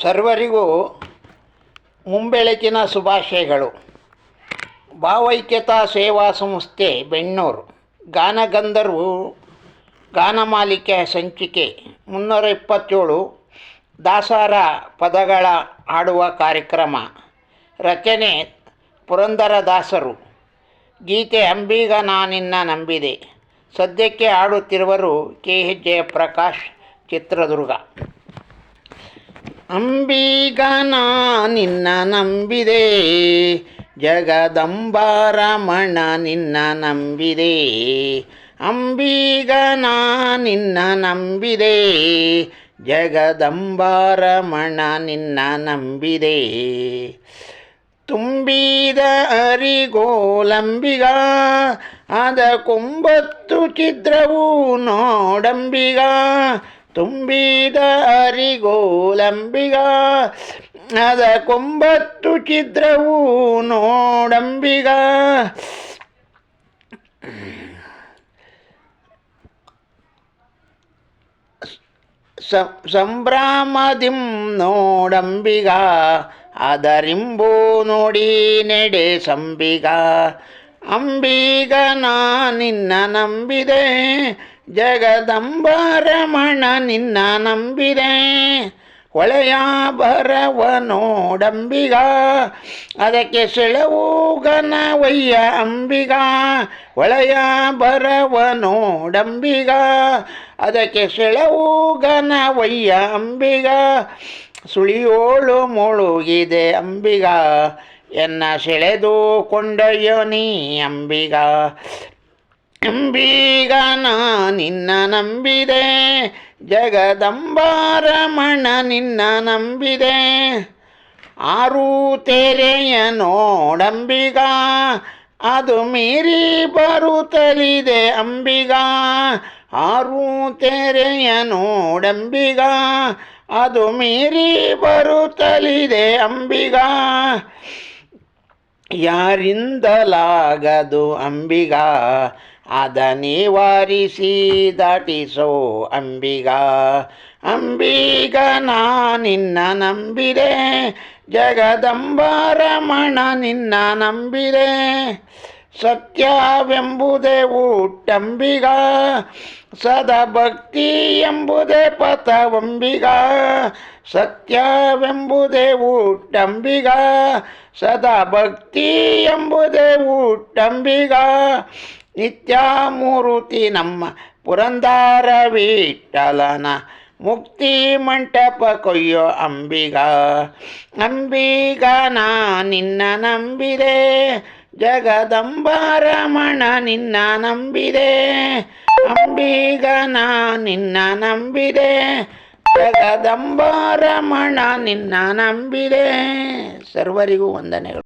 ಸರ್ವರಿಗೂ ಮುಂಬೆಳಕಿನ ಶುಭಾಶಯಗಳು. ಭಾವೈಕ್ಯತಾ ಸೇವಾ ಸಂಸ್ಥೆ ಬೆಣ್ಣೂರು ಗಾನಗಂಧರ್ವ ಗಾನಮಾಲಿಕೆ ಸಂಚಿಕೆ 327 ದಾಸರ ಪದಗಳ ಹಾಡುವ ಕಾರ್ಯಕ್ರಮ. ರಚನೆ ಪುರಂದರದಾಸರು. ಗೀತೆ ಅಂಬೀಗ ನಾನಿನ್ನ ನಂಬಿದೆ. ಸದ್ಯಕ್ಕೆ ಹಾಡುತ್ತಿರುವರು KH ಜಯಪ್ರಕಾಶ್, ಚಿತ್ರದುರ್ಗ. ಅಂಬೀಗ ನಿನ್ನ ನಂಬಿದೆ, ಜಗದಂಬಾರಮಣ ನಿನ್ನ ನಂಬಿದೆ. ಅಂಬೀಗ ನಿನ್ನ ನಂಬಿದೆ, ಜಗದಂಬಾರಮಣ ನಿನ್ನ ನಂಬಿದೆ. ತುಂಬಿದ ಅರಿಗೋಲಂಬಿಗ, ಅದ ಕೊಂಬತ್ತು ಛಿದ್ರವು ನೋಡಂಬಿಗ. ತುಂಬಿದ ಅರಿಗೋಲಂಬಿಗ, ಅದ ಕೊಂಬತ್ತು ಛಿದ್ರವು ನೋಡಂಬಿಗ. ಸಂಭ್ರಮದಿಂ ನೋಡಂಬಿಗ, ಅದರಿಂಬು ನೋಡಿ ನೆಡೆ ಸಂಬಿಗ. ಅಂಬಿಗ ನಿನ್ನ ನಂಬಿದೆ, ಜಗದಂಬಾರಮಣ ನಿನ್ನ ನಂಬಿದೆ. ಹೊಳೆಯ ಬರವ ನೋಡಂಬಿಗ, ಅದಕ್ಕೆ ಸೆಳವು ಘನವಯ್ಯ ಅಂಬಿಗ. ಹೊಳೆಯ ಬರವ ನೋಡಂಬಿಗ, ಅದಕ್ಕೆ ಸೆಳವು ಘನವಯ್ಯ ಅಂಬಿಗ. ಸುಳಿಯೋಳು ಮುಳುಗಿದೆ ಅಂಬಿಗ, ಎನ್ನ ಸೆಳೆದು ಕೊಂಡೊಯ್ಯೋ ನೀ ಅಂಬಿಗ. ಅಂಬಿಗ ನಿನ್ನ ನಂಬಿದೆ, ಜಗದಂಬಾರಮಣ ನಿನ್ನ ನಂಬಿದೆ. ಆರು ತೆರೆಯ ನೋಡಂಬಿಗ, ಅದು ಮೀರಿ ಬರುತ್ತಲಿದೆ ಅಂಬಿಗ. ಆರು ತೆರೆಯ ನೋಡಂಬಿಗ, ಅದು ಮೀರಿ ಬರುತ್ತಲಿದೆ ಅಂಬಿಗ. ಯಾರಿಂದಲಾಗದು ಅಂಬಿಗ, ಅದ ನಿವಾರಿಸಿ ದಾಟಿಸೋ ಅಂಬಿಗ. ಅಂಬಿಗ ನಿನ್ನ ನಂಬಿದೆ, ಜಗದಂಬಾರಮಣ ನಿನ್ನ ನಂಬಿದೆ. ಸತ್ಯವೆಂಬುದೇ ಊಟಂಬಿಗ, ಸದಾ ಭಕ್ತಿ ಎಂಬುದೇ ಪಥವಂಬಿಗ. ಸತ್ಯವೆಂಬುದೇ ಊಟಂಬಿಗ, ಸದಾ ಭಕ್ತಿ ಎಂಬುದೇ ಊಟಂಬಿಗ. ನಿತ್ಯ ಮೂರುತಿ ನಮ್ಮ ಪುರಂದರ ವಿಠಲನ, ಮುಕ್ತಿ ಮಂಟಪ ಕೊಯ್ಯೋ ಅಂಬಿಗ. ಅಂಬಿಗ ನಿನ್ನ ನಂಬಿದೆ, ಜಗದಂಬಾರಮಣ ನಿನ್ನ ನಂಬಿದೆ. ಅಂಬಿಗ ನಿನ್ನ ನಂಬಿದೆ, ಜಗದಂಬಾರಮಣ ನಿನ್ನ ನಂಬಿದೆ. ಸರ್ವರಿಗೂ ವಂದನೆಗಳು.